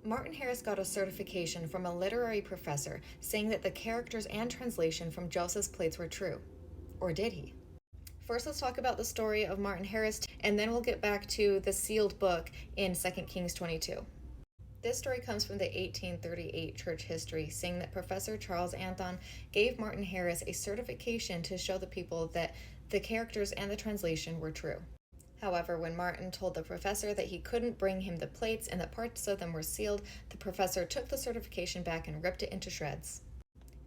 Martin Harris got a certification from a literary professor saying that the characters and translation from Joseph's plates were true. Or did he? First, let's talk about the story of Martin Harris, and then we'll get back to the sealed book in 2 Kings 22. This story comes from the 1838 church history, saying that Professor Charles Anthon gave Martin Harris a certification to show the people that the characters and the translation were true. However, when Martin told the professor that he couldn't bring him the plates and that parts of them were sealed, the professor took the certification back and ripped it into shreds.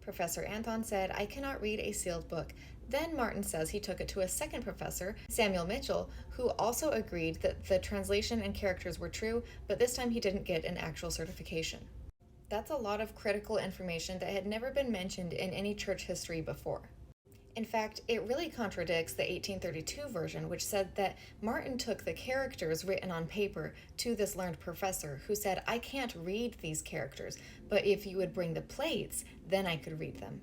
Professor Anthon said, "I cannot read a sealed book." Then Martin says he took it to a second professor, Samuel Mitchell, who also agreed that the translation and characters were true, but this time he didn't get an actual certification. That's a lot of critical information that had never been mentioned in any church history before. In fact, it really contradicts the 1832 version, which said that Martin took the characters written on paper to this learned professor who said, "I can't read these characters, but if you would bring the plates, then I could read them."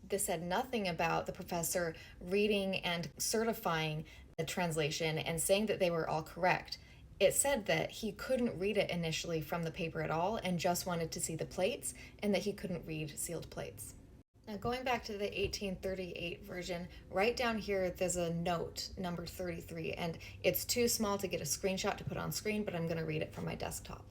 This said nothing about the professor reading and certifying the translation and saying that they were all correct. It said that he couldn't read it initially from the paper at all and just wanted to see the plates, and that he couldn't read sealed plates. Now, going back to the 1838 version, right down here there's a note, number 33, and it's too small to get a screenshot to put on screen, but I'm going to read it from my desktop.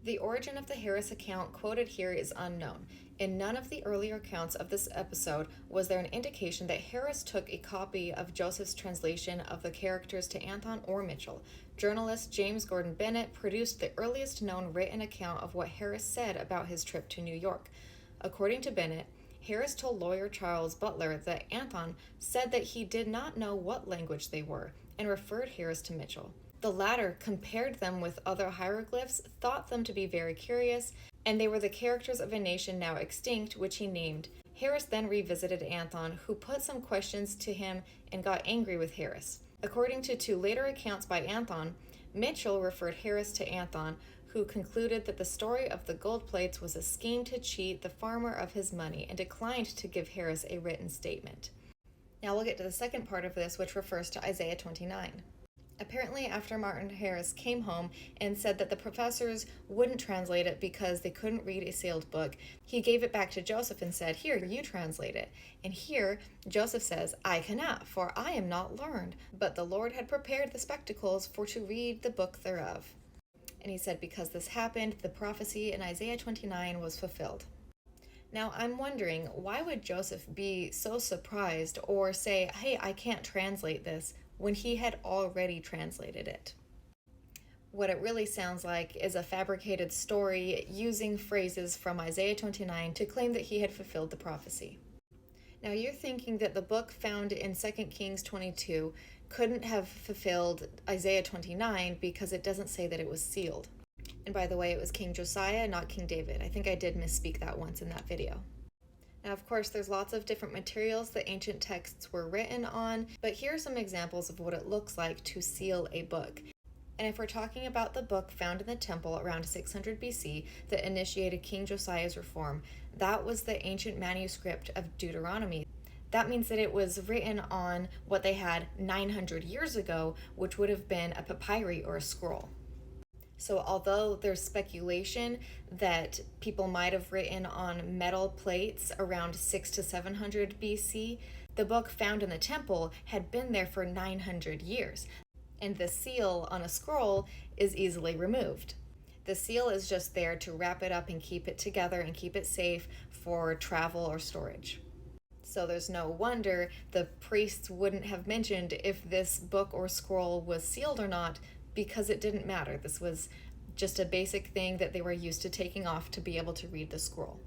The origin of the Harris account quoted here is unknown. In none of the earlier accounts of this episode was there an indication that Harris took a copy of Joseph's translation of the characters to Anthon or Mitchell. Journalist James Gordon Bennett produced the earliest known written account of what Harris said about his trip to New York. According to Bennett, Harris told lawyer Charles Butler that Anthon said that he did not know what language they were and referred Harris to Mitchell. The latter compared them with other hieroglyphs, thought them to be very curious, and they were the characters of a nation now extinct, which he named. Harris then revisited Anthon, who put some questions to him and got angry with Harris. According to two later accounts by Anthon, Mitchell referred Harris to Anthon, who concluded that the story of the gold plates was a scheme to cheat the farmer of his money and declined to give Harris a written statement. Now we'll get to the second part of this, which refers to Isaiah 29. Apparently, after Martin Harris came home and said that the professors wouldn't translate it because they couldn't read a sealed book, he gave it back to Joseph and said, "Here, you translate it." And here, Joseph says, "I cannot, for I am not learned, but the Lord had prepared the spectacles for to read the book thereof." And he said, because this happened, the prophecy in Isaiah 29 was fulfilled. Now, I'm wondering, why would Joseph be so surprised or say, "Hey, I can't translate this," when he had already translated it? What it really sounds like is a fabricated story using phrases from Isaiah 29 to claim that he had fulfilled the prophecy. Now, you're thinking that the book found in 2 Kings 22 couldn't have fulfilled Isaiah 29 because it doesn't say that it was sealed. And by the way, it was King Josiah, not King David. I think I did misspeak that once in that video. Now, of course, there's lots of different materials that ancient texts were written on, but here are some examples of what it looks like to seal a book. And if we're talking about the book found in the temple around 600 BC that initiated King Josiah's reform, that was the ancient manuscript of Deuteronomy. That means that it was written on what they had 900 years ago, which would have been a papyri or a scroll. So although there's speculation that people might have written on metal plates around 600 to 700 BC, the book found in the temple had been there for 900 years, and the seal on a scroll is easily removed. The seal is just there to wrap it up and keep it together and keep it safe for travel or storage. So there's no wonder the priests wouldn't have mentioned if this book or scroll was sealed or not, because it didn't matter. This was just a basic thing that they were used to taking off to be able to read the scroll.